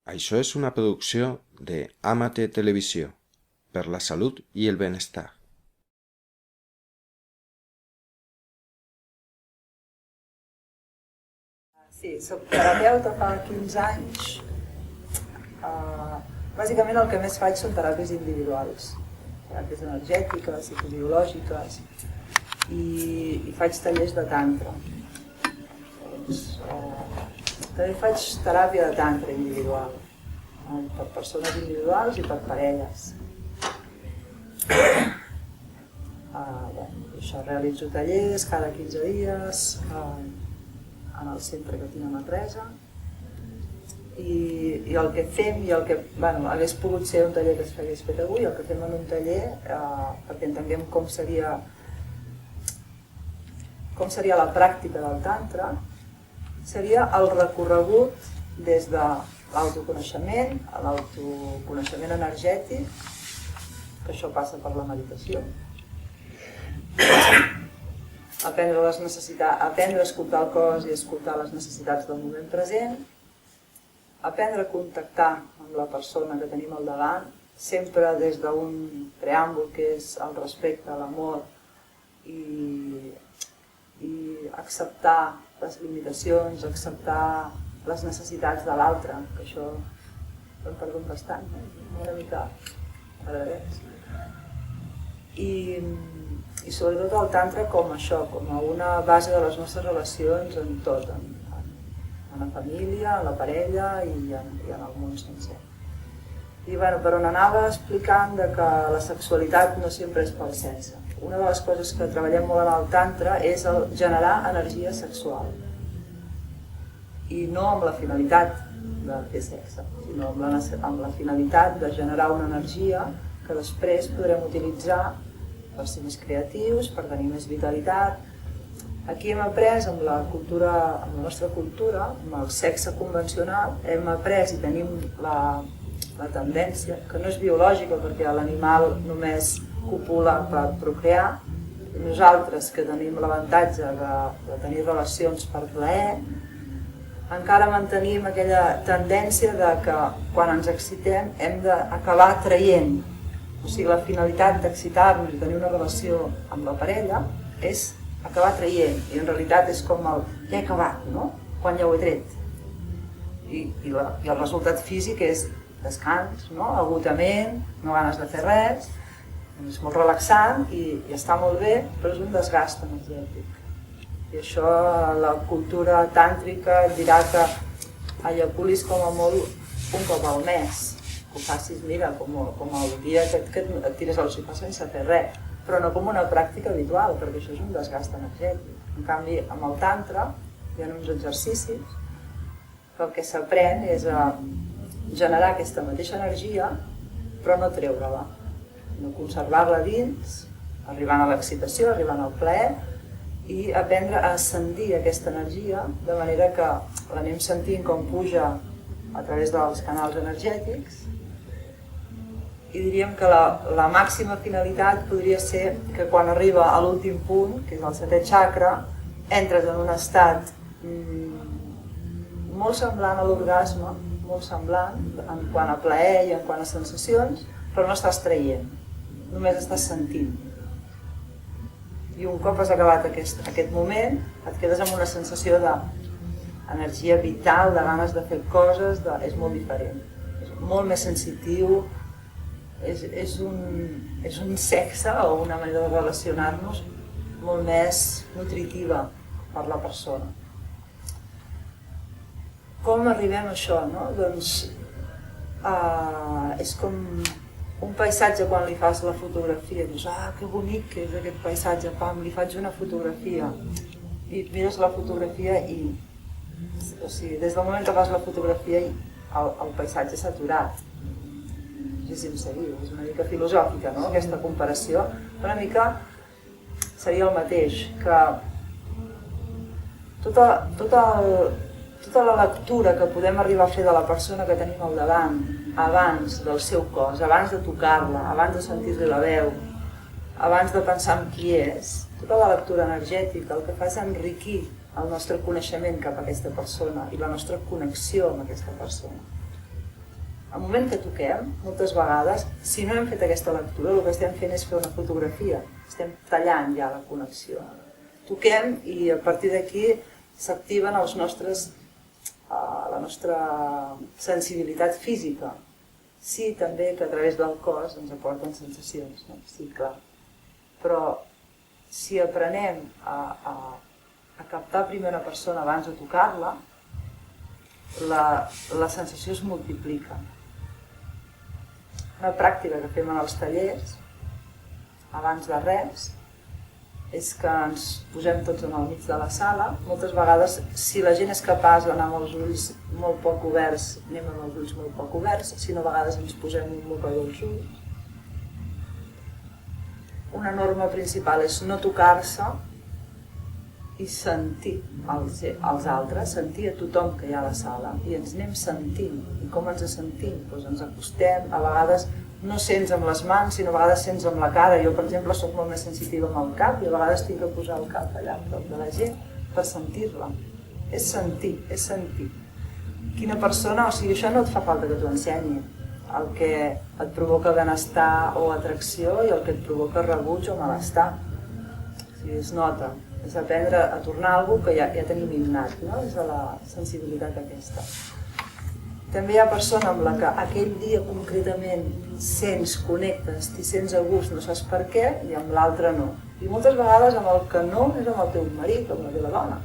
Això és una producció de Amate Televisió, per la salut i el benestar. Sí, soc terapeuta fa 15 anys. Bàsicament el que més faig són teràpies individuals, teràpies energètiques, psicobiològiques i faig tallers de tantra. També faig teràpia de tantra individual, per persones individuals i per parelles. Això, realitzo tallers cada 15 dies en el centre que tinc a Manresa i el que fem i el que hagués pogut ser un taller que es hagués fet avui, el que fem en un taller perquè entenguem com seria la pràctica del tantra, seria el recorregut des de l'autoconeixement a l'autoconeixement energètic, que això passa per la meditació, aprendre a escoltar el cos i escoltar les necessitats del moment present, aprendre a contactar amb la persona que tenim al davant, sempre des d'un preàmbul que és el respecte, l'amor i acceptar les limitacions, acceptar les necessitats de l'altre, que això ho hem perdut bastant, una mica agradats. I sobretot el tantra com això, com a una base de les nostres relacions en tot, en la família, en la parella i en el món sencer. I per on anava explicant que la sexualitat no sempre és pel sexe. Una de les coses que treballem molt en el tantra és el generar energia sexual. I no amb la finalitat de fer sexe, sinó amb la finalitat de generar una energia que després podrem utilitzar per ser més creatius, per tenir més vitalitat. Aquí hem après, amb la nostra cultura, amb el sexe convencional, hem après i tenim la tendència, que no és biològica perquè l'animal només copula per procrear, nosaltres que tenim l'avantatge de tenir relacions per plaer, encara mantenim aquella tendència de que quan ens excitem hem d'acabar traient. O sigui, la finalitat d'excitar-nos i tenir una relació amb la parella és acabar traient, i en realitat és com el ja he acabat, no? Quan ja ho he tret. I el resultat físic és descans, no? Agotament, no ganes de fer res, és molt relaxant i està molt bé, però és un desgast energètic. I això la cultura tàntrica et dirà que ejaculis com a molt un cop al mes, que ho facis, mira, com el dia que et tires al sofà sense fer res, però no com una pràctica habitual, perquè això és un desgast energètic. En canvi, amb el tantra hi ha uns exercicis que el que s'aprèn és a generar aquesta mateixa energia, però no treure-la, no conservar-la dins, arribant a l'excitació, arribant al plaer, i aprendre a ascendir aquesta energia de manera que l'anem sentint com puja a través dels canals energètics. I diríem que la màxima finalitat podria ser que quan arriba a l'últim punt, que és el setè chakra, entres en un estat molt semblant a l'orgasme, molt semblant en quant a plaer i en quant a sensacions, però no estàs traient, només estàs sentint. I un cop has acabat aquest moment, et quedes amb una sensació d'energia vital, de ganes de fer coses, és molt diferent. És molt més sensitiu, és un sexe o una manera de relacionar-nos molt més nutritiva per la persona. Com arribem a això, no? Doncs és com un paisatge quan li fas la fotografia, dius, que bonic que és aquest paisatge, pam, li faig una fotografia. I et mires la fotografia i, o sigui, des del moment que fas la fotografia el paisatge s'ha aturat. És una mica filosòfica, no?, aquesta comparació. Una mica seria el mateix, que tota la lectura que podem arribar a fer de la persona que tenim al davant, abans del seu cos, abans de tocar-la, abans de sentir-li la veu, abans de pensar en qui és, tota la lectura energètica el que fa és enriquir el nostre coneixement cap a aquesta persona i la nostra connexió amb aquesta persona. al moment que toquem, moltes vegades, si no hem fet aquesta lectura, el que estem fent és fer una fotografia, estem tallant ja la connexió. Toquem i a partir d'aquí s'activen la nostra sensibilitat física. Sí, també que a través del cos ens aporten sensacions, no? Sí, clar. Però si aprenem a captar primer una persona abans de tocar-la, la sensació es multiplica. Una pràctica que fem en els tallers, abans de res, és que ens posem tots en el mig de la sala. Moltes vegades, si la gent és capaç d'anar amb els ulls molt poc oberts, anem amb els ulls molt poc oberts, si no, a vegades ens posem un mocador als ulls. Una norma principal és no tocar-se i sentir els altres, sentir a tothom que hi ha a la sala, i ens anem sentint. I com ens sentim? Doncs ens acostem, a vegades no sents amb les mans, sinó a vegades sents amb la cara. Jo, per exemple, soc molt més sensitiva amb el cap i a vegades tinc que posar el cap allà prop de la gent per sentir-la. És sentir, és sentir. Quina persona, o sigui, això no et fa falta que t'ho ensenyi. El que et provoca benestar o atracció i el que et provoca rebuig o malestar. O sigui, es nota. És aprendre a tornar a alguna cosa que ja tenim innat, no? És de la sensibilitat aquesta. També hi ha persona amb la que aquell dia concretament sents, connectes, t'hi sents a gust, no saps per què, i amb l'altre no. I moltes vegades amb el que no és amb el teu marit o amb la teva dona.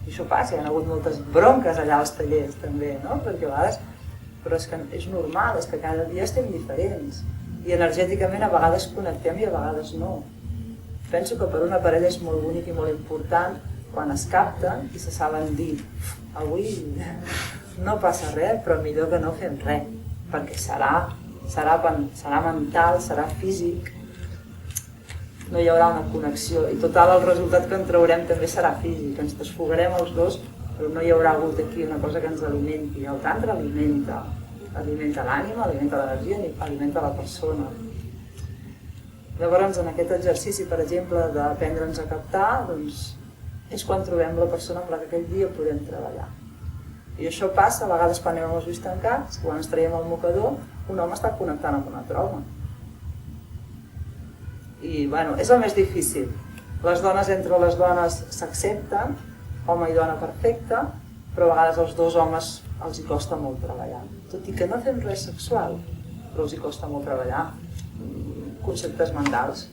I això passa, hi ha hagut moltes bronques allà als tallers també, no? Perquè a vegades... Però és que és normal, és que cada dia estem diferents. I energèticament a vegades connectem i a vegades no. Penso que per una parella és molt bonic i molt important quan es capten i se saben dir avui no passa res, però millor que no fem res, perquè serà mental, serà físic, no hi haurà una connexió i total el resultat que en traurem també serà físic, ens desfogarem els dos, però no hi haurà hagut aquí una cosa que ens alimenti. El tantra alimenta l'ànima, alimenta l'energia, alimenta la persona. Llavors, en aquest exercici, per exemple, d'aprendre'ns a captar, doncs, és quan trobem la persona amb la que aquell dia podem treballar. I això passa a vegades quan anem amb els ulls tancats, quan ens traiem el mocador, un home està connectant amb un altre home. I, bueno, és el més difícil. Les dones entre les dones s'accepten, home i dona perfecte, però a vegades als dos homes els hi costa molt treballar. Tot i que no fem res sexual, però els hi costa molt treballar. Conceptes mentals.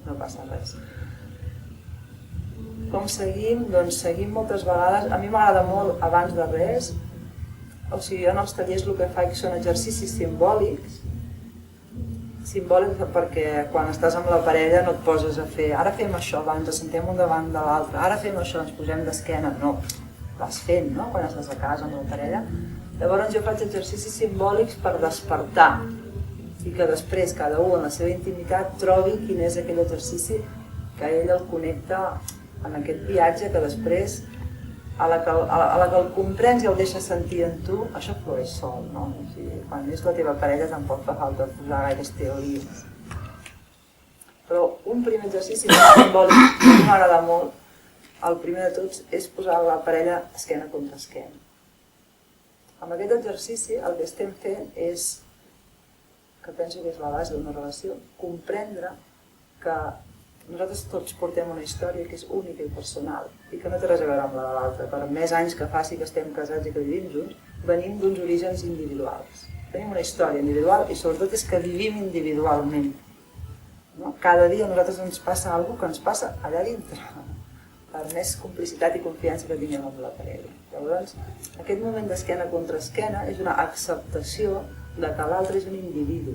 No passa res. Com seguim? Doncs seguim moltes vegades. A mi m'agrada molt, abans de res, o sigui, en els tallers el que faig són exercicis simbòlics, perquè quan estàs amb la parella no et poses a fer ara fem això, ens assentem un davant de l'altre, ara fem això, ens posem d'esquena, no, vas fent, no?, quan estàs a casa amb la parella. Llavors jo faig exercicis simbòlics per despertar i que després cada un en la seva intimitat trobi quin és aquell exercici que ell el connecta en aquest viatge que després a la que el comprens i el deixes sentir en tu, això flueix sol, no? O sigui, quan és la teva parella tampoc fa falta posar gaires teories. Però un primer exercici simbòlic que m'agrada molt, el primer de tots, és posar la parella esquena contra esquena. Amb aquest exercici el que estem fent és, que penso que és la base d'una relació, comprendre que nosaltres tots portem una història que és única i personal i que no té res a veure amb la de l'altra. Per més anys que faci que estem casats i que vivim junts, venim d'uns orígens individuals. Tenim una història individual i sobretot és que vivim individualment. No? Cada dia a nosaltres ens passa alguna cosa que ens passa allà dintre, per més complicitat i confiança que tinguem amb la parella. Llavors, aquest moment d'esquena contra esquena és una acceptació de que l'altre és un individu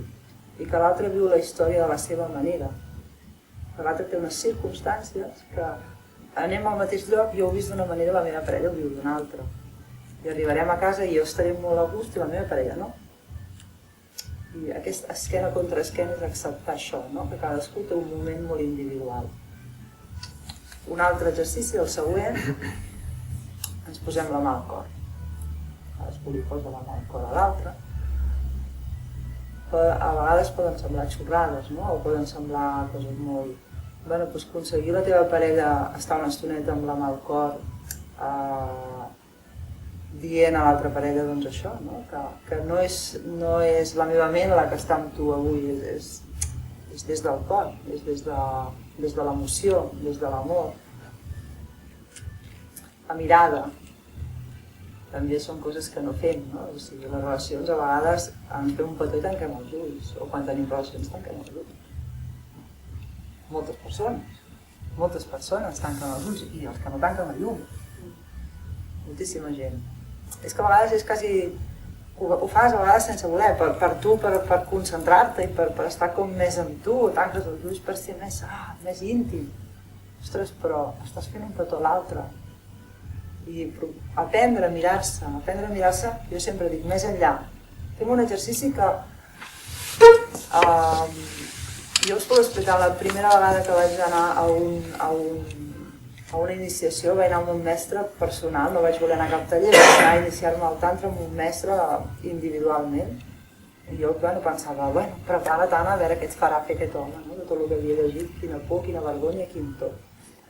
i que l'altre viu la història de la seva manera. Que l'altre té unes circumstàncies que anem al mateix lloc, jo ho he vist d'una manera, la meva parella ho viu d'una altra. I arribarem a casa i jo estaré molt a gust i la meva parella no. I aquesta esquena contra esquena és acceptar això, no? Que cadascú té un moment molt individual. Un altre exercici, el següent, ens posem la mà al cor. Cadascú li posa la mà al cor a l'altre. A vegades poden semblar xorrades, no? O poden semblar coses molt... Bueno, doncs aconseguir la teva parella estar una estoneta amb la mà al cor, dient a l'altra parella doncs això, no? Que no és la meva ment la que està amb tu avui, és des del cor, és des de l'emoció, des de l'amor. La mirada també són coses que no fem, no? O sigui, les relacions a vegades ens fem un petó i tanquem els ulls, o quan tenim relacions tanquem els ulls. Moltes persones tanquen els ulls i els que no tanquen la llum. Moltíssima gent. És que a vegades és quasi... Ho fas a vegades sense voler, per tu, per concentrar-te i per estar com més amb tu, tanques els ulls per ser més íntim. Ostres, però estàs fent un petó a l'altre. I aprendre a mirar-se, jo sempre dic, més enllà. Fem un exercici que... Jo us puc explicar, la primera vegada que vaig anar a una iniciació, vaig anar amb un mestre personal, no vaig voler anar a cap taller, vaig anar a iniciar-me al tantra amb un mestre individualment. I jo pensava, prepara't, Anna, a veure què et farà fer aquest home, no? De tot el que havia llegit, quina por, quina vergonya, quin tot.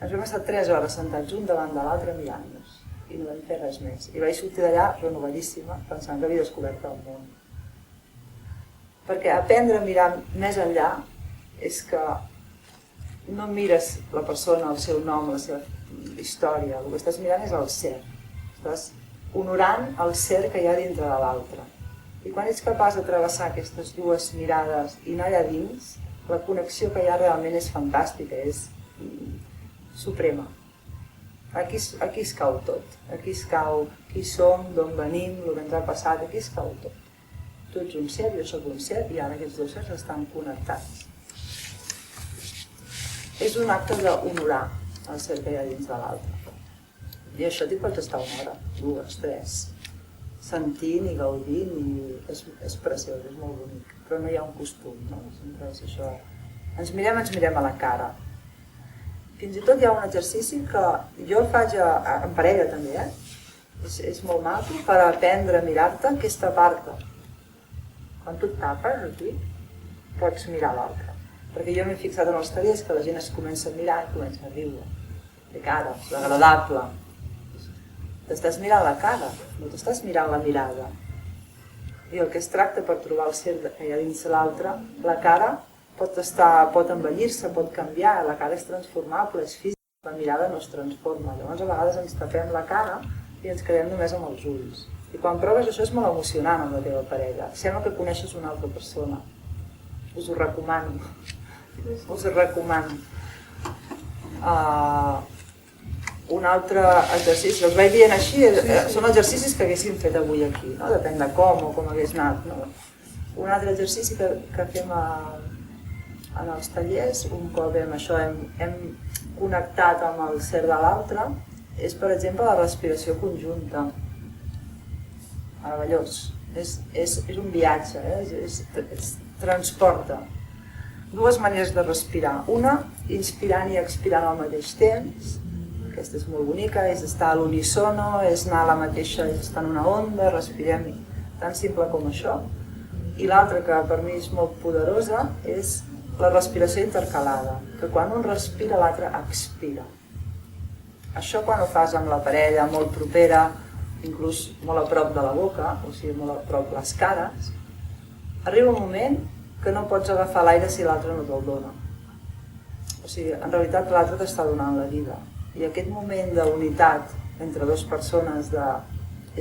Ens vam estar 3 hores sentats un davant de l'altre mirant-nos i no vam fer res més. I vaig sortir d'allà renovadíssima, pensant que havia descobert el món. Perquè aprendre a mirar més enllà és que no mires la persona, el seu nom, la seva història, el que estàs mirant és el ser. Estàs honorant el ser que hi ha dintre de l'altre. I quan ets capaç de travessar aquestes dues mirades i anar allà dins, la connexió que hi ha realment és fantàstica, és suprema. Aquí es cau tot. Aquí es cau qui som, d'on venim, el que ens ha passat, aquí es cau tot. Tu ets un ser, jo soc un ser, i ara aquests dos sers estan connectats. És un acte d'honorar el ser que hi ha dins de l'altre. I això t'hi pots estar 1 hora, 2, 3, sentint i gaudint, i és preciós, és molt bonic. Però no hi ha un costum, no? Sempre és això. Ens mirem a la cara. Fins i tot hi ha un exercici que jo el faig en parella també, És molt maco per aprendre a mirar-te, que és tapar-te. Quan tu et tapes aquí, pots mirar l'altre. Perquè jo m'he fixat en els tallers que la gent es comença a mirar i comença a riure. De cara, l'agradable. T'estàs mirant la cara, no t'estàs mirant la mirada. I el que es tracta per trobar el ser que hi ha dins l'altre, la cara pot envellir-se, pot canviar, la cara és transformable, és física, la mirada no es transforma. Llavors a vegades ens tapem la cara i ens quedem només amb els ulls. I quan proves això és molt emocionant amb la teva parella. Sembla que coneixes una altra persona. Us ho recomano. Un altre exercici, els vaig dient així, són exercicis que haguéssim fet avui aquí, no? Depèn de com hagués anat. No? Un altre exercici que fem en els tallers, un cop hem connectat amb el ser de l'altre, és per exemple la respiració conjunta. Meravellós. És un viatge, es transporta. 2 maneres de respirar. Una, inspirant i expirant al mateix temps. Aquesta és molt bonica, és estar a l'unisono, és anar a la mateixa, és estar en una onda, respirem tan simple com això. I l'altra, que per mi és molt poderosa, és la respiració intercalada, que quan un respira l'altre expira. Això quan ho fas amb la parella, molt propera, inclús molt a prop de la boca, o sigui, molt a prop les cares, arriba un moment que no pots agafar l'aire si l'altre no te'l dona. O sigui, en realitat l'altre t'està donant la vida. I aquest moment d'unitat entre 2 persones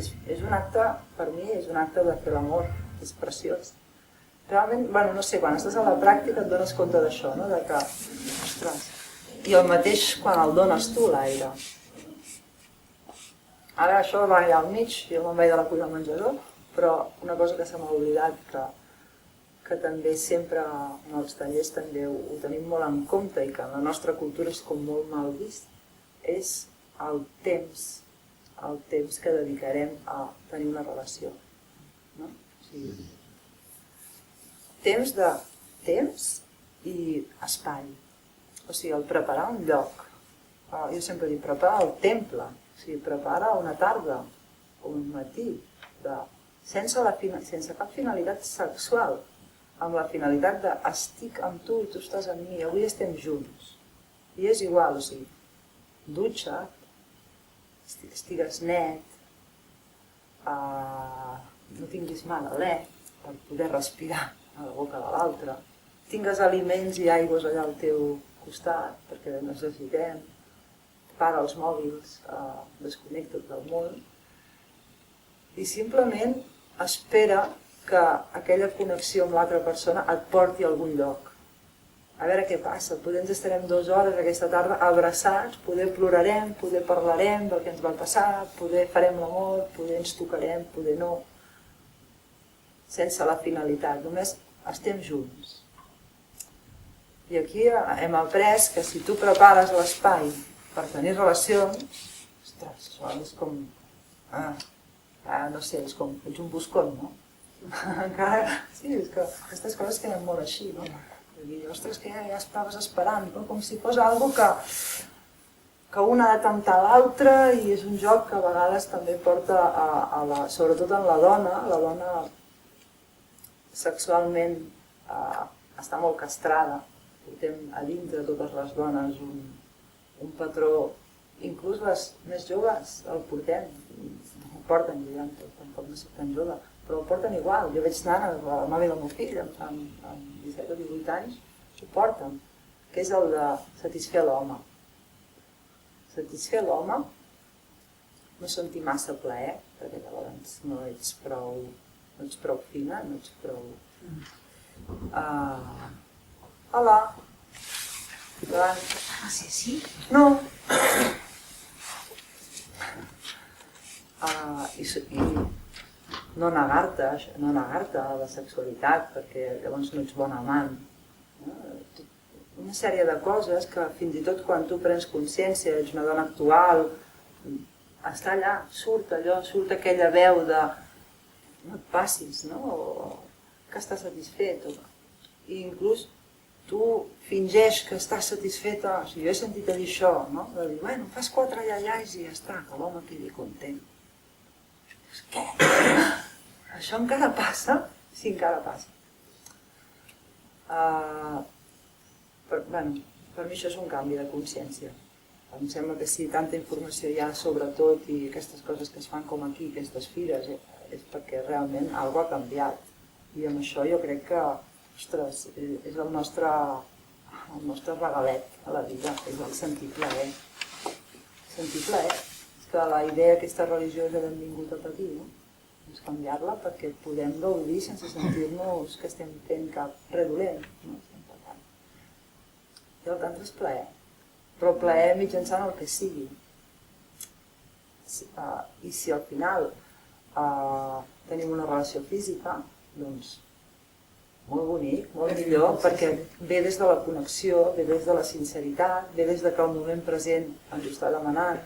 és un acte, per mi, és un acte de fer l'amor, és preciós. Realment, no sé, quan estàs a la pràctica et dones compte d'això, no? De que, ostres, i el mateix quan el dones tu, l'aire. Ara això va allà al mig, jo me'n vaig de la cuina al menjador, però una cosa que se m'ha oblidat, que també sempre en els tallers també ho tenim molt en compte i que en la nostra cultura és com molt mal vist, és el temps que dedicarem a tenir una relació. No? O sigui, temps i espai. O sigui, el preparar un lloc. Jo sempre dic, prepara el temple, o sigui, prepara una tarda o un matí, sense cap finalitat sexual, amb la finalitat de estic amb tu i tu estàs amb mi, avui estem junts. I és igual, o sigui, dutxa't, estigues net, no tinguis mal alè per poder respirar a la boca de l'altre, tingues aliments i aigües allà al teu costat perquè necessitem, para els mòbils, desconnecta't del món i simplement espera que aquella connexió amb l'altra persona et porti a algun lloc. A veure què passa, poder ens estarem 2 hores aquesta tarda abraçats, poder plorarem, poder parlarem del que ens va passar, poder farem l'amor, poder ens tocarem, poder no, sense la finalitat, només estem junts. I aquí hem après que si tu prepares l'espai per tenir relacions, ostres, això és com, no sé, és com, ets un buscón, no? Encara, sí, és que aquestes coses queden molt així, no? I, ostres, que ja estaves esperant, no? Com si fos algo que un ha de temptar l'altre i és un joc que a vegades també porta sobretot en la dona sexualment està molt castrada, portem a dintre totes les dones un patró, inclús les més joves el portem, no ho porten, jo tampoc no soc tan jove, però el porten igual. Jo veig nanes, la mare del meu fill, amb 17 o 18 anys, ho porten, que és el de satisfer l'home. Satisfer l'home, no sentir massa plaer, perquè llavors no ets prou fina, no ets prou... Hola! Davant. Ah, sí, sí? No! I no negar-te a la sexualitat, perquè llavors no ets bon amant. Una sèrie de coses que fins i tot quan tu prens consciència, ets una dona actual, està allà, surt aquella veu de no et passis, no? Que estàs satisfet. I inclús tu fingeix que estàs satisfeta, o sigui, jo he sentit a dir això, no? De dir, bueno, fas 4 iaiais i ja està, que l'home quedi content. Què? Això encara passa? Sí, encara passa. Per mi això és un canvi de consciència. Em sembla que si tanta informació hi ha sobre tot i aquestes coses que es fan com aquí, aquestes fires, és perquè realment alguna ha canviat. I amb això jo crec que, ostres, és el nostre regalet a la vida, és el sentir plaer. Sentir plaer. Que la idea aquesta religiosa que hem vingut a patir, no? És canviar-la perquè podem gaudir sense sentir-nos que estem fent cap res dolent, no? I el tantra és plaer, però plaer mitjançant el que sigui. I si al final tenim una relació física, doncs molt bonic, molt millor, perquè ve des de la connexió, ve des de la sinceritat, ve des de que el moment present ens ho està demanant.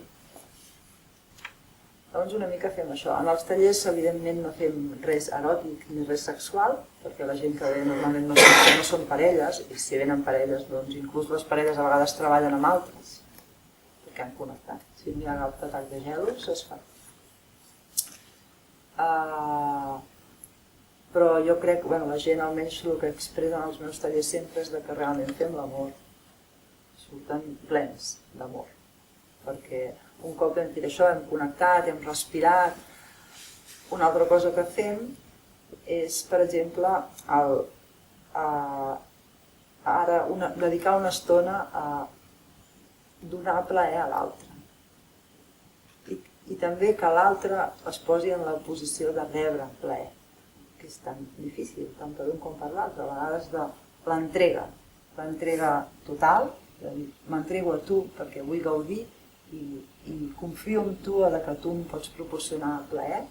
Llavors una mica fem això. En els tallers evidentment no fem res eròtic ni res sexual, perquè la gent que ve normalment no són parelles, i si venen parelles, doncs inclús les parelles a vegades treballen amb altres, perquè han connectat. Si n'hi ha un atac de gelos, es fa. Però jo crec que la gent, almenys el que expressen els meus tallers sempre és que realment fem l'amor. Surten plens d'amor, perquè un cop hem fet això, hem connectat, hem respirat. Una altra cosa que fem és, per exemple, dedicar una estona a donar plaer a l'altre. I també que l'altre es posi en la posició de rebre plaer, que és tan difícil, tant per un com per l'altre. A vegades de l'entrega total, m'entrego a tu perquè vull gaudir, i confio en tu que tu em pots proporcionar plaer.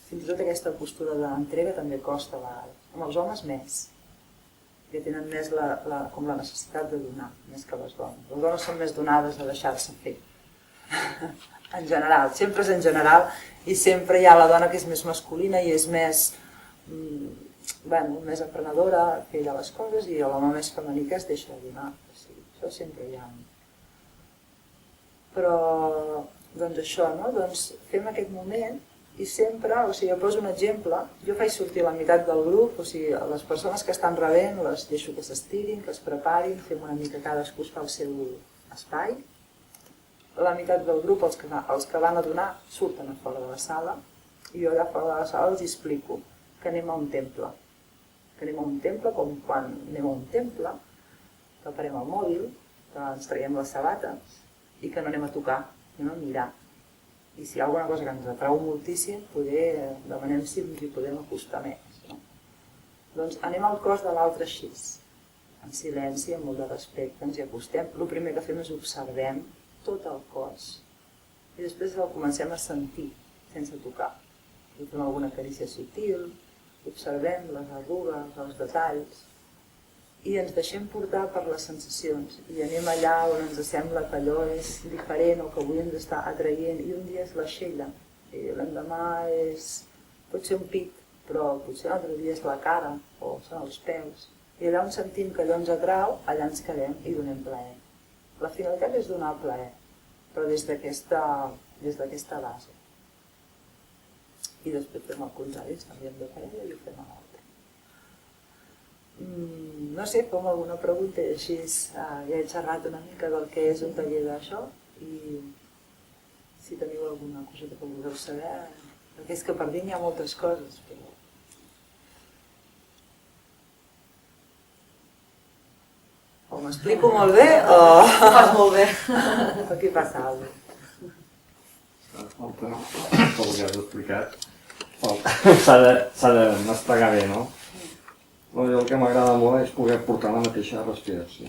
Fins i tot aquesta postura d'entrega també costa a vegades. Amb els homes més, que tenen més com la necessitat de donar, més que les dones. Les dones són més donades a deixar-se fer. En general, sempre és en general, i sempre hi ha la dona que és més masculina i és més emprenedora, que ella les coses, i l'home més femení que es deixa de donar. Això sempre hi ha. Però, doncs això, no? Doncs fem aquest moment i sempre, o sigui, jo poso un exemple, jo faig sortir la meitat del grup, o sigui, les persones que estan rebent les deixo que s'estirin, que es preparin, fem una mica cadascú fa el seu espai. La meitat del grup, els que van a donar, surten a fora de la sala I jo de fora de la sala els explico que anem a un temple. Que anem a un temple com quan anem a un temple, que parem el mòbil, que ens traiem les sabates i que no anem a tocar, anem a mirar. I si hi ha alguna cosa que ens atrau moltíssim, poder demanem si ens hi podem acostar més. No? Doncs anem al cos de l'altre així, en silenci, amb molt de respecte, ens hi acostem. El primer que fem és observem tot el cos i després el comencem a sentir, sense tocar. I fem alguna carícia sutil, observem les arrugues, els detalls i ens deixem portar per les sensacions i anem allà on ens sembla que allò és diferent o que avui ens està atraient i un dia és l'aixella i l'endemà pot ser un pit, però potser l'altre dia és la cara o són els peus i allà on sentim que allò ens atrau, allà ens quedem i donem plaer. La finalitat és donar plaer, però des d'aquesta base. I després fem el contrari, canviem de parella i ho fem a l'altre. No sé, com alguna pregunta i així ja he xerrat una mica del que és un taller d'això i si teniu alguna cosa que vulgueu saber, perquè és que per dir n'hi ha moltes coses. Però... O m'explico molt bé o... Fas molt bé. Aquí passa alguna cosa. Falta, com ja has explicat, s'ha de mastegar bé, no? El que m'agrada molt és poder portar la mateixa respiració.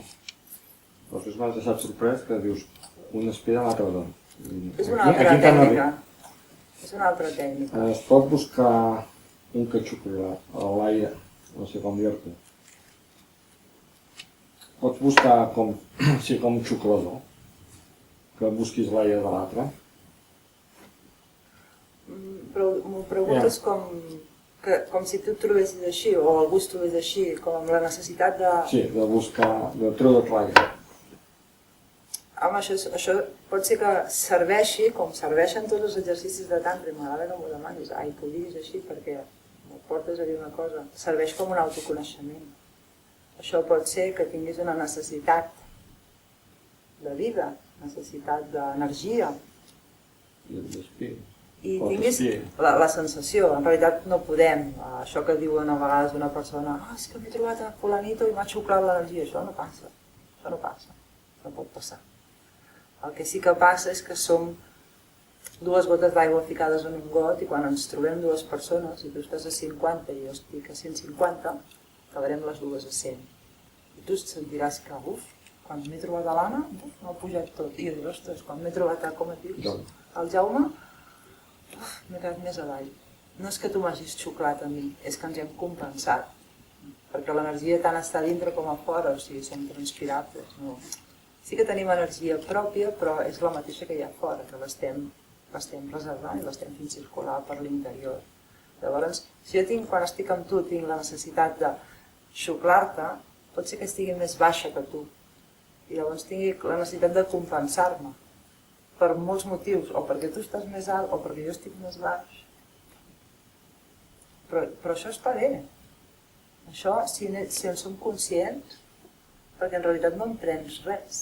Després m'has deixat sorprès que dius un aspira l'altre dona. És una altra tècnica. És una altra tècnica. Es pot buscar un catxucle a l'aire, no sé com dir-te. Pots buscar com un xuclador, que busquis l'aire de l'altre. Però m'ho preguntes com si tu et trobessis així, o algú es trobés així, com amb la necessitat de... Sí, de buscar, de treure't l'aire. Home, això pot ser que serveixi, com serveixen tots els exercicis de tantra, i m'agrada que m'ho demanis, ai, que ho diguis així perquè em portes a dir una cosa, serveix com un autoconeixement. Això pot ser que tinguis una necessitat de vida, necessitat d'energia. I et despires. I tinguis la sensació, en realitat no podem, això que diuen a vegades una persona, és que m'he trobat a fulanito i m'ha xuclat l'energia, això no passa, no pot passar. El que sí que passa és que som dues gotes d'aigua ficades en un got i quan ens trobem dues persones, si tu estàs a 50 i jo estic a 150, acabarem les dues a 100. I tu sentiràs que, quan m'he trobat a l'Anna, m'ha pujat tot. I jo diré, ostres, quan m'he trobat a, com et dius, el Jaume, m'he quedat més avall. No és que tu m'hagis xuclat a mi, és que ens hem compensat. Perquè l'energia tant està dintre com a fora, o sigui, som transpirables. No. Sí que tenim energia pròpia, però és la mateixa que hi ha fora, que l'estem reservant i l'estem fent circular per l'interior. Llavors, si jo quan estic amb tu tinc la necessitat de xuclar-te, pot ser que estigui més baixa que tu. I llavors tingui la necessitat de compensar-me. Per molts motius, o perquè tu estàs més alt o perquè jo estic més baix. Però això està bé. Això, si en som conscients, perquè en realitat no en prens res.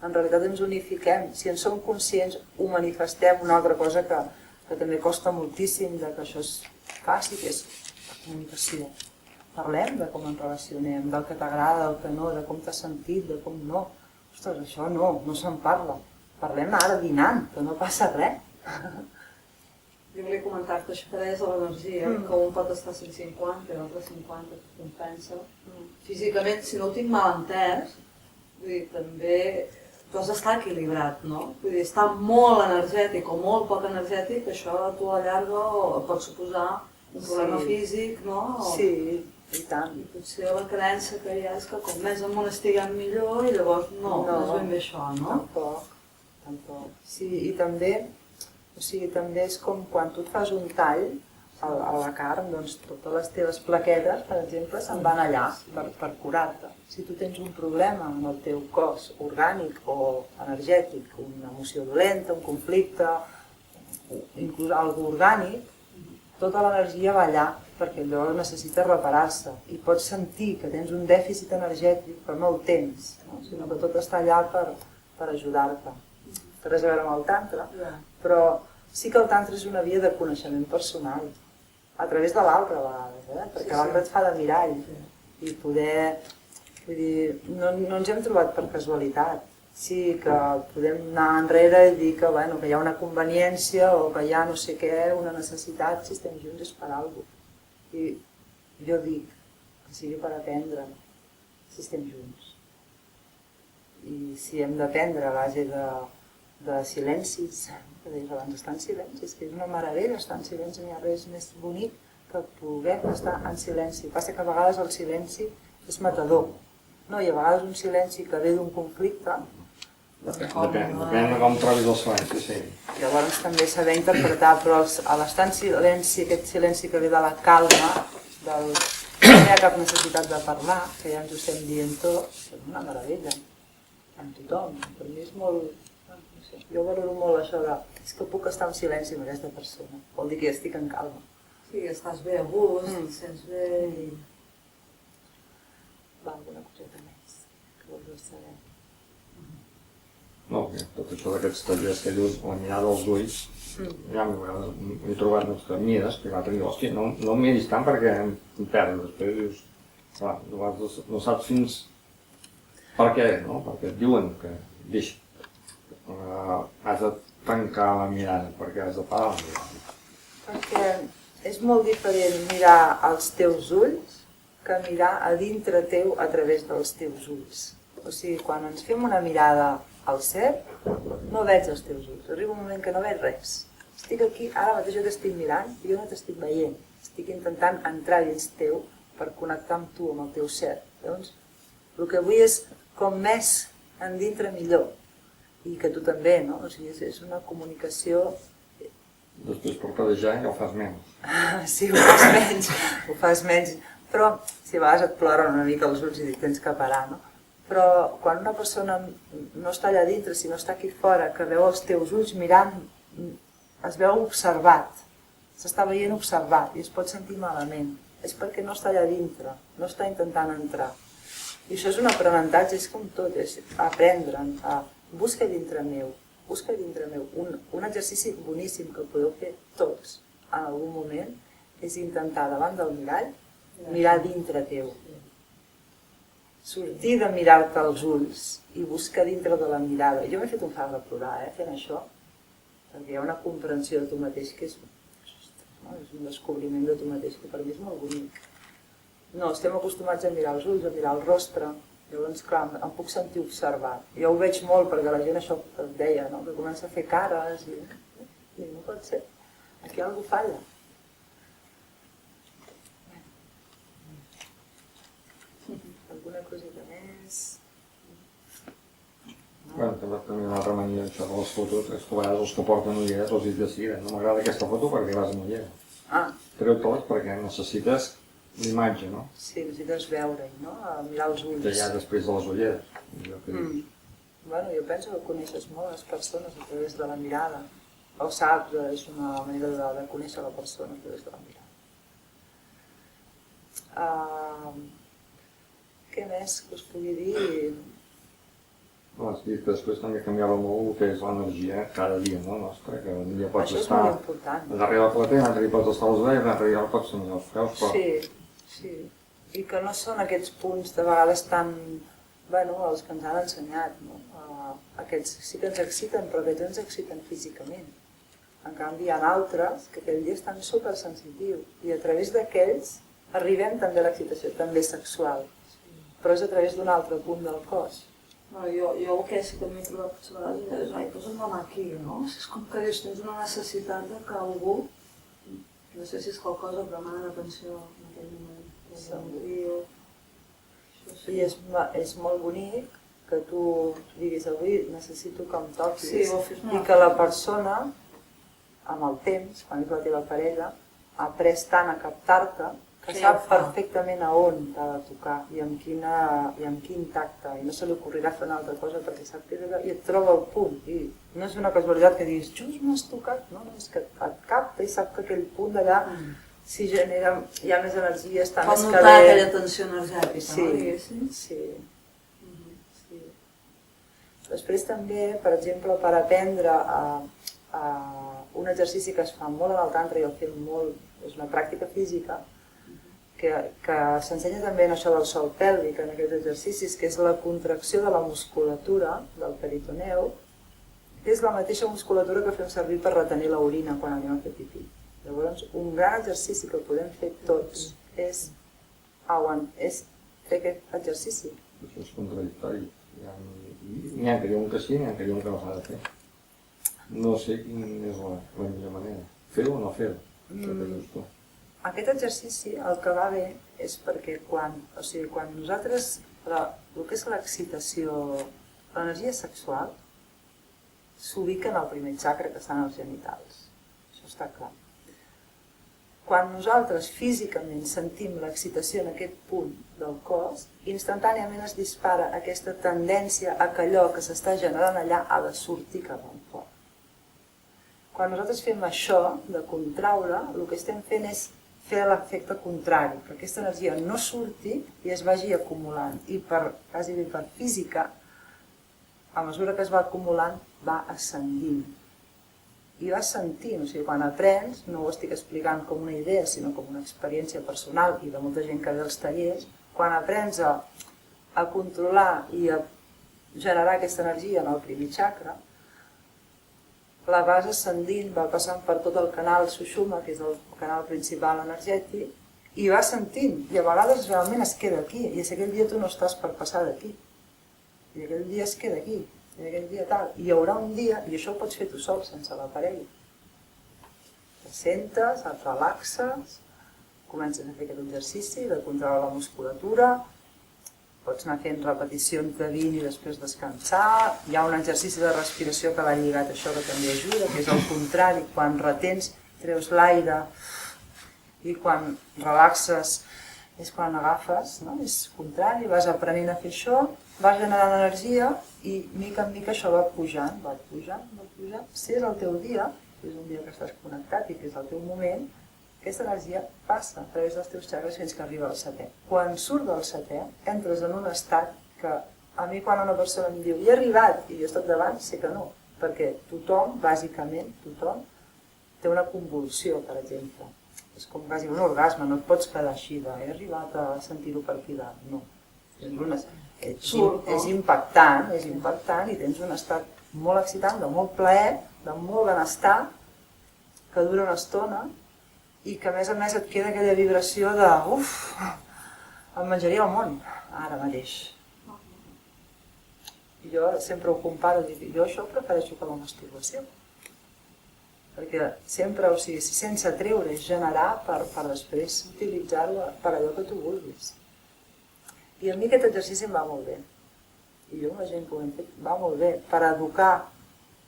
En realitat ens unifiquem. Si en som conscients, ho manifestem, una altra cosa que també costa moltíssim de que això es faci, que és la comunicació. Parlem de com ens relacionem, del que t'agrada, del que no, de com t'has sentit, de com no. Ostres, això no se'n parla. Parlem ara dinant, que no passa res. Jo volia comentar-te això que deies de l'energia, que un pot estar a 150 i l'altre 50, que compensa. Físicament, si no ho tinc mal entès, vull dir, també tu has d'estar equilibrat, no? Vull dir, estar molt energètic o molt poc energètic, això a tu a llarga pot suposar un problema físic, no? Sí, i tant. I potser la creença que hi ha és que com més amunt estiguem millor i llavors no és ben bé això, no? Tampoc. Sí, i també és com quan tu et fas un tall a la carn, doncs totes les teves plaquetes, per exemple, se'n van allà per curar-te. Si tu tens un problema en el teu cos orgànic o energètic, una emoció dolenta, un conflicte, inclús algo orgànic, tota l'energia va allà perquè allò necessita reparar-se i pots sentir que tens un dèficit energètic però no el tens, sinó que tot està allà per ajudar-te. Té res a veure amb el tantra, però Sí que el tantra és una via de coneixement personal, a través de l'altre a vegades, perquè l'altre et fa de mirall i poder... Vull dir, no ens hem trobat per casualitat. Sí que podem anar enrere i dir que hi ha una conveniència o que hi ha no sé què, una necessitat, si estem junts és per alguna cosa. I jo dic que sigui per aprendre, si estem junts. I si hem d'aprendre a base de silencis, que deies abans, estar en silenci, és que és una meravella estar en silenci, no hi ha res més bonic que poder estar en silenci. Passa que a vegades el silenci és matador, no? I a vegades un silenci que ve d'un conflicte. Depèn de com trobis el silenci, sí. Llavors també saber interpretar, però a l'estar en silenci, aquest silenci que ve de la calma, no hi ha cap necessitat de parlar, que ja ens ho estem dient tot, és una meravella, amb tothom. Per mi és molt... No sé, jo valoro molt això de... És que puc estar en silenci amb aquesta persona, vol dir que ja estic en calma. Sí, estàs bé a gust, et sents bé i... Va, alguna coseta més que vols saber. No, tot això d'aquests tallers que dius, la mirada als ulls, ja m'he trobat que mires, que va tenir, hòstia, no em miris tant perquè em perdo, després dius, clar, no saps fins per què, no? Perquè et diuen que has de tancar la mirada, perquè has de parar la mirada. Perquè és molt diferent mirar als teus ulls que mirar a dintre teu a través dels teus ulls. O sigui, quan ens fem una mirada al cel, no veig els teus ulls, arriba un moment que no veig res. Estic aquí, ara mateix jo t'estic mirant i jo no t'estic veient. Estic intentant entrar dins teu per connectar amb tu, amb el teu ser. Llavors, el que vull és com més endintre millor. I que tu també, no? O sigui, és una comunicació... Després per planejar ja ho fas menys. Sí, ho fas menys. Però si a vegades et ploren una mica els ulls i dic, tens que parar, no? Però quan una persona no està allà dintre, sinó està aquí fora, que veu els teus ulls mirant, es veu observat, s'està veient observat i es pot sentir malament. És perquè no està allà dintre, no està intentant entrar. I això és un aprenentatge, és com tot, és aprendre, busca dintre meu. Un exercici boníssim que podeu fer tots en algun moment és intentar davant del mirall mirar dintre teu. Sortir de mirar-te als ulls i buscar dintre de la mirada. Jo m'he fet un fart de plorar fent això, perquè hi ha una comprensió de tu mateix que és un descobriment de tu mateix que per mi és molt bonic. No, estem acostumats a mirar els ulls, a mirar el rostre, llavors clar, em puc sentir observat. Jo ho veig molt perquè la gent això et deia, no? Que comença a fer cares i no pot ser, aquí alguna cosa falla. Alguna coseta més? Bueno, també una altra manera això de les fotos és que a vegades els que porten ulleres els dius de seguida, no m'agrada aquesta foto perquè vas amb ulleres. Treu-te-les perquè necessites l'imatge, no? Sí, necessites veure-hi, no? Mirar els ulls. Que hi ha després de les ulleres. Bueno, jo penso que coneixes molt les persones a través de la mirada. O saps, és una manera de conèixer la persona a través de la mirada. Què més que us pugui dir? Has dit que després també canviava molt el que és l'energia cada dia, no? Nostra, que un dia pots això estar és molt important. darrere del plater, un altre dia pots estar als veus, un altre dia pots tenir els peus, però... Sí. I que no són aquests punts de vegades tan... Bueno, els que ens han ensenyat, no? Aquests sí que ens exciten, però aquests ens exciten físicament. En canvi, hi ha altres que aquell dia estan supersensitius i a través d'aquells arribem també a l'excitació, també sexual. Però és a través d'un altre punt del cos. No, jo el que sí que m'he trobat potser a vegades és, ai, posa'm la mà aquí, no? És com que dius, tens una necessitat de que algú, no sé si és qualcosa que demana atenció en aquell moment, I és molt bonic que tu diguis avui necessito que em toquis i que la persona, amb el temps, quan és la teva parella, ha après tant a captar-te que sap perfectament a on t'ha de tocar i amb quin tacte, i no se li ocorrirà fer una altra cosa perquè sap que i et troba el punt. I no és una casualitat que diguis, just m'has tocat, no, és que et capta i sap que aquell punt d'allà si genera, hi ha més energia, està més calent. Pot notar aquella tensió energètica, no? Sí. Després també, per exemple, per aprendre a un exercici que es fa molt en el tantra i el fem molt, és una pràctica física, que s'ensenya també en això del sòl pèlvic, en aquests exercicis, que és la contracció de la musculatura del peritoneu, que és la mateixa musculatura que fem servir per retenir l'orina quan anem a fer pipí. Llavors, un gran exercici que podem fer tots és fer aquest exercici. Això és contradictori. N'hi ha que diuen que sí, n'hi ha que diuen que no s'ha de fer. No sé quina és la millor manera. Fer-ho o no fer-ho? Aquest exercici el que va bé és perquè quan nosaltres, el que és l'excitació, l'energia sexual, s'ubica en el primer chakra, que estan els genitals. Això està clar. Quan nosaltres físicament sentim l'excitació en aquest punt del cos, instantàniament es dispara aquesta tendència a que allò que s'està generant allà ha de sortir cap enfora. Quan nosaltres fem això, de contraure, el que estem fent és fer l'efecte contrari, que aquesta energia no surti i es vagi acumulant. I quasi per física, a mesura que es va acumulant, va ascendint. I vas sentint, o sigui, quan aprens, no ho estic explicant com una idea, sinó com una experiència personal i de molta gent que ve als tallers, quan aprens a controlar i a generar aquesta energia en el primer chakra, la vas ascendint, va passant per tot el canal Sushumna, que és el canal principal energètic, i vas sentint, i a vegades realment es queda aquí, i si aquell dia tu no estàs per passar d'aquí, i aquell dia es queda aquí, i aquell dia tal, i hi haurà un dia, i això ho pots fer tu sol, sense l'aparell. Te sentes, et relaxes, comences a fer aquest exercici de controlar la musculatura, pots anar fent repeticions de 20 i després descansar, hi ha un exercici de respiració que va lligat a això que també ajuda, que és el contrari, quan retens, treus l'aire, i quan relaxes és quan agafes, no? És contrari, vas aprenent a fer això, vas generant energia i mica en mica això va pujant, va pujant. Si és el teu dia, si és un dia que estàs connectat i que és el teu moment, aquesta energia passa a través dels teus xakres fins que arriba al setè. Quan surt del setè, entres en un estat que a mi quan una persona em diu he arribat i jo he estat davant, sé que no, perquè tothom, bàsicament, tothom, té una convulsió, per exemple. És com quasi un orgasme, no et pots quedar així de he arribat a sentir-ho per aquí dalt, no. És impactant i tens un estat molt excitant, de molt plaer, de molt benestar, que dura una estona i que a més et queda aquella vibració de uf, em menjaria el món, ara mateix. Jo sempre ho comparo, jo això ho prefereixo que la masturbació. Perquè sempre, o sigui, sense treure, és generar per després utilitzar-lo per allò que tu vulguis. I a mi aquest exercici em va molt bé. I jo amb la gent que ho hem fet va molt bé, per educar.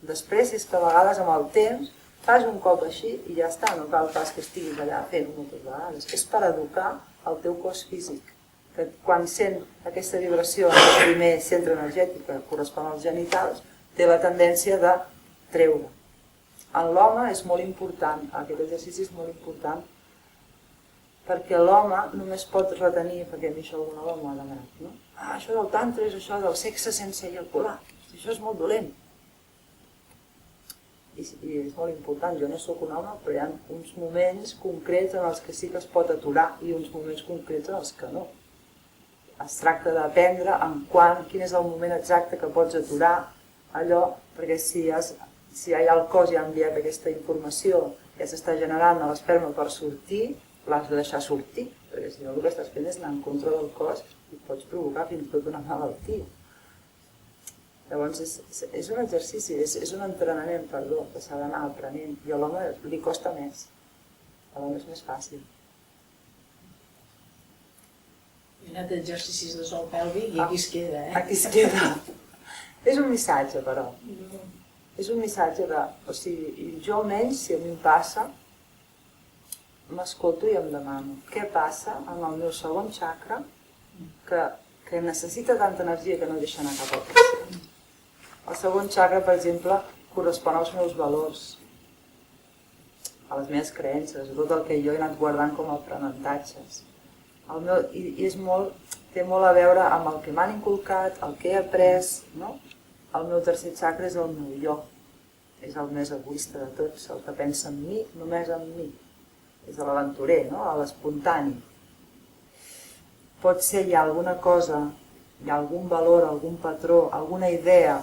Després és que a vegades amb el temps fas un cop així i ja està, no cal pas que estiguis allà fent-ho moltes vegades. És per educar el teu cos físic, que quan sent aquesta vibració en el primer centre energètic que correspon als genitals, té la tendència de treure. En l'home és molt important, aquest exercici és molt important, perquè l'home només pot retenir, perquè a mi això alguna dona m'ha demanat, no? Això del tantra és això del sexe sense ejacular, això és molt dolent. I és molt important, jo no sóc un home, però hi ha uns moments concrets en els que sí que es pot aturar i uns moments concrets en els que no. Es tracta d'aprendre quin és el moment exacte que pots aturar allò, perquè si ja el cos ja ha enviat aquesta informació, ja s'està generant a l'esperma per sortir, l'has de deixar sortir, perquè si no el que estàs fent és anar en contra del cos i pots provocar fins i tot una malaltia. Llavors és un exercici, és un entrenament, perdó, que s'ha d'anar aprenent, i a l'home li costa més, a l'home és més fàcil. He anat a exercicis de sol pèlvic i aquí es queda, eh? Aquí es queda. És un missatge, però. És un missatge de, o sigui, jo almenys, si a mi em passa, m'escolto i em demano què passa en el meu segon chakra que necessita tanta energia que no deixa anar cap al tercer. El segon chakra, per exemple, correspon als meus valors, a les meves creences, a tot el que jo he anat guardant com a aprenentatges. I té molt a veure amb el que m'han inculcat, el que he après, no? El meu tercer chakra és el meu jo. és el més egoista de tots, el que pensa en mi, només en mi. És l'aventurer, no? L'espontani. Potser hi ha alguna cosa, hi ha algun valor, algun patró, alguna idea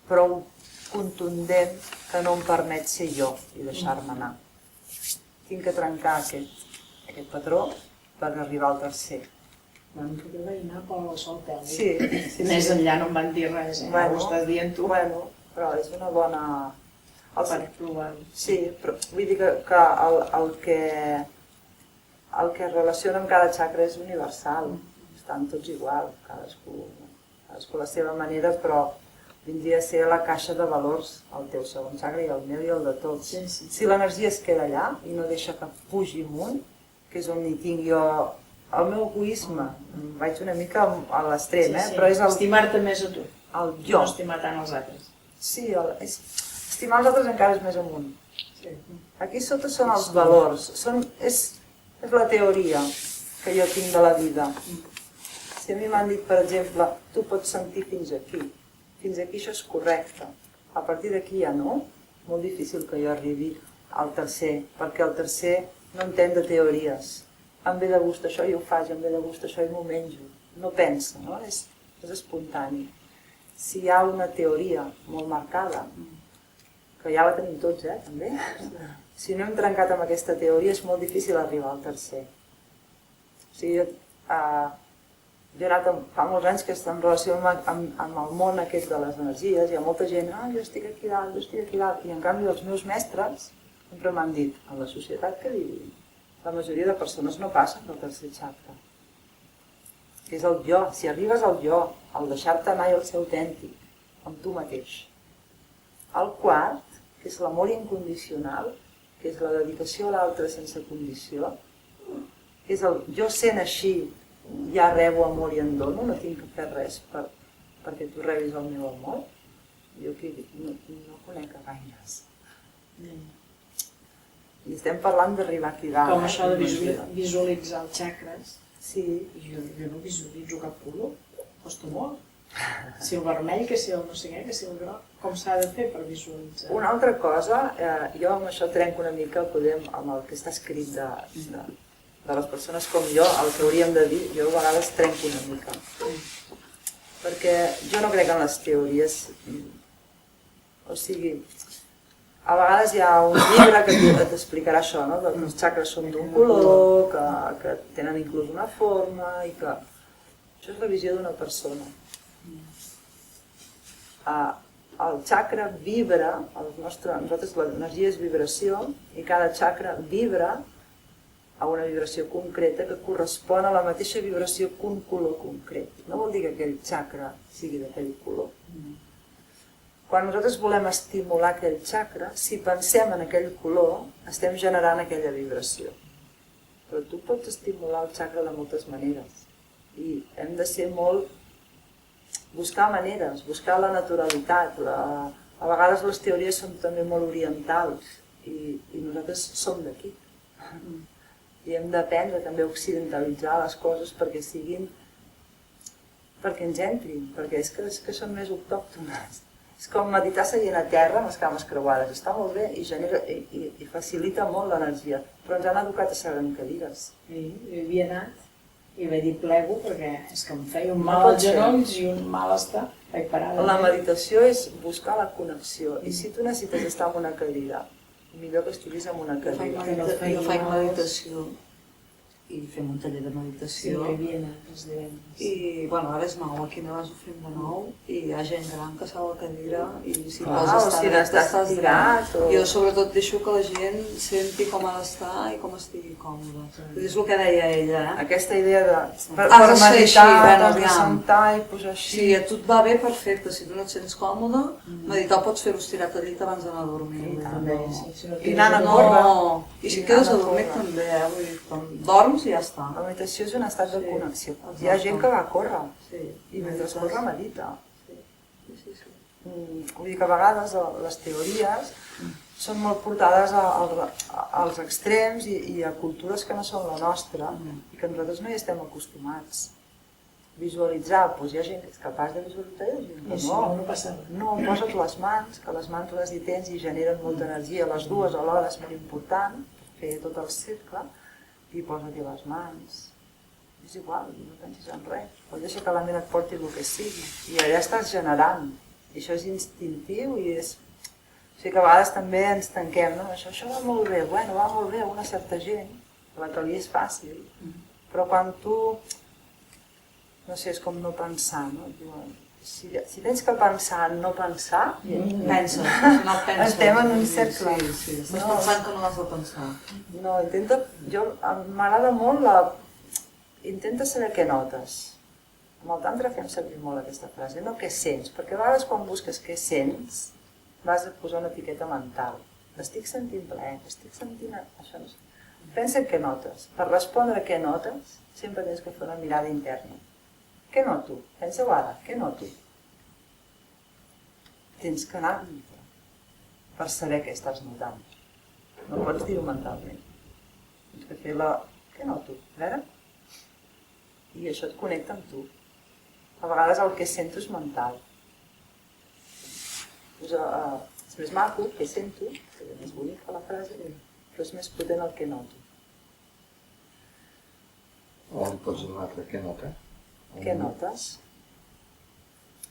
prou contundent que no em permet ser jo i deixar-me anar. Tinc que trencar aquest patró per arribar al tercer. Bueno, que queda anar pel sol Pelvi. Sí. Més enllà no em van dir res, Bueno, ho estàs dient tu. Bueno, però és una bona... Per provar-ho. Sí, però vull dir que el que relaciona amb cada xacra és universal. Estan tots igual, cadascú a la seva manera, però vindria a ser la caixa de valors, el teu segon xacra i el meu i el de tots. Sí. Si l'energia es queda allà i no deixa que pugi amunt, que és on hi tinc jo el meu egoisme, vaig una mica a l'extrem, però és el... Estimar-te més a tu, el jo. no estimar tant els altres. Sí, estimar els altres encara és més amunt. Aquí sota són els valors, és la teoria que jo tinc de la vida. Si a mi m'han dit, per exemple, tu pots sentir fins aquí això és correcte, a partir d'aquí ja no, molt difícil que jo arribi al tercer, perquè el tercer no entén de teories. Em ve de gust això i ho faig, em ve de gust això i m'ho menjo. No pensa, no? És espontani. Si hi ha una teoria molt marcada, que ja la tenim tots, també, si no hem trencat amb aquesta teoria és molt difícil arribar al tercer. O sigui, jo he anat fa molts anys que estic en relació amb el món aquest de les energies, hi ha molta gent, jo estic aquí dalt, i en canvi els meus mestres sempre m'han dit, en la societat que vivim, la majoria de persones no passen del tercer xacra, que és el jo. Si arribes al jo, al deixar-te anar i el ser autèntic, amb tu mateix. El quart, que és l'amor incondicional, que és la dedicació a l'altre sense condició, que és el jo sent així, ja rebo amor i en dono, no tinc que fer res perquè tu rebis el meu amor. Jo aquí no conec a gaires. I estem parlant d'arribar aquí dalt. Com això de visualitzar els xacres. Sí. Jo no visualitzo cap color, costa molt. Si el vermell, que si el no sé què, que si el groc, com s'ha de fer per visualitzar? Una altra cosa, jo amb això trenco una mica amb el que està escrit de les persones com jo, el que hauríem de dir, jo a vegades trenco una mica. Perquè jo no crec en les teories. O sigui, a vegades hi ha un llibre que t'explicarà això, no? Que els xacres són d'un color, que tenen inclús una forma i que... Això és la visió d'una persona. El xacra vibra, nosaltres l'energia és vibració i cada xacra vibra a una vibració concreta que correspon a la mateixa vibració que un color concret. No vol dir que aquell xacra sigui d'aquell color. Quan nosaltres volem estimular aquell xacra, si pensem en aquell color, estem generant aquella vibració. Però tu pots estimular el xacra de moltes maneres. I hem de ser molt... buscar maneres, buscar la naturalitat. A vegades les teories són també molt orientals i nosaltres som d'aquí. I hem d'aprendre també a occidentalitzar les coses perquè siguin... perquè ens entrin, perquè és que són més autòctones. És com meditar seguint a terra amb les cames creuades. Està molt bé i facilita molt l'energia, però ens han educat a seure en cadires. Sí, jo havia anat i vaig dir plego perquè és que em feia un mal als genolls i un malestar. Vaig parar. La meditació és buscar la connexió i si tu necessites estar en una cadira, millor que estiguis en una cadira. Jo faig meditació i fem un taller de meditació. Sí, havia anat els divendres. I, bueno, ara és nou, aquí a Navàs ho fem de nou i hi ha gent gran que s'ha a la cadira i si vols estar dret, estàs dret. Jo sobretot deixo que la gent senti com ha d'estar i com estigui còmode. És el que deia ella, Aquesta idea de per de ser així, meditar, de sentar i posar així. Si a tu et va bé, perfecte. Si tu no et sents còmode, meditar pots fer-ho estirat al llit abans d'anar a dormir. També, I anant a córrer. I si quedes a dormir també, vull dir, quan dorms i ja està. La meditació és un estat de connexió. Hi ha gent que va a córrer i mentre corre medita. Vull dir que a vegades les teories són molt portades als extrems i a cultures que no són la nostra i que nosaltres no hi estem acostumats. visualitzar, doncs hi ha gent que és capaç de visualitzar i gent I que si no. no, no passa res. No, posa't les mans, que les mans les hi tens i generen molta energia, les dues alhora és molt important, fer tot el cercle, i posa-t'hi les mans. És igual, no pensis en res, pot deixar que la ment et porti el que sigui, i allà estàs generant, i això és instintiu i és... O sigui que a vegades també ens tanquem, no? Això va molt bé, bueno, va molt bé a una certa gent, la que li és fàcil, però quan tu, no sé, és com no pensar, no? Diuen, si tens que pensar en no pensar, Pensa, al final pensa. estem en un cercle. Sí, estàs pensant que no has de pensar. No, m'agrada molt intenta saber què notes. Amb el tantra fem servir molt aquesta frase, no què sents, perquè a vegades quan busques què sents, vas a posar una etiqueta mental. Estic sentint plaer, estic sentint això. No sé. Pensa en què notes. Per respondre a què notes, sempre tens que fer una mirada interna. Què noto? Pensa-ho ara, què noto? Tens que anar dintre per saber què estàs notant. No pots dir-ho mentalment. Tens que fer la... Què noto? A veure? I això et connecta amb tu. A vegades el que sento és mental. És més maco, què sento, que és més bonica la frase, però és més potent el que noto. O li pots dir un altre, què nota? Què notes?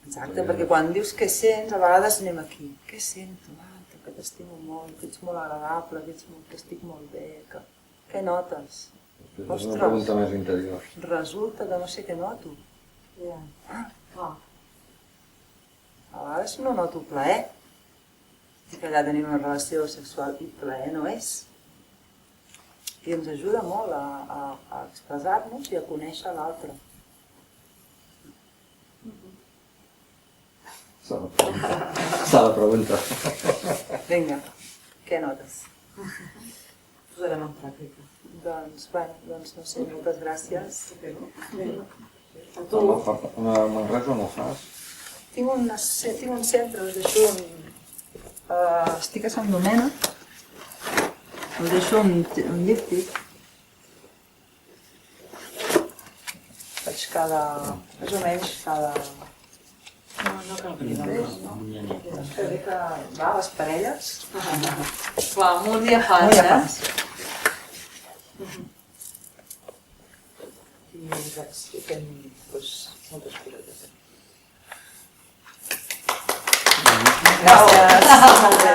Exacte, perquè quan dius què sents, a vegades anem aquí. Què sento? Que t'estimo molt, que ets molt agradable, que estic molt bé, què notes? És una pregunta més interior. Resulta que no sé què noto. Ja. Clar. A vegades no noto plaer. Estic allà tenint una relació sexual i plaer no és. I ens ajuda molt a expressar-nos i a conèixer l'altre. S'ha de preguntar. Vinga, què notes? Posarem en pràctica. Doncs, no sé, moltes gràcies. A tu? A Manresa no fas? Tinc un centre, us deixo estic a Sant Domènec, us deixo un díptic. Faig més o menys cada... No cal que Espera que va, les parelles. Clar, amunt ja fas, No hi ha pas. I ens fiquem moltes cosetes. Gràcies. Molt bé.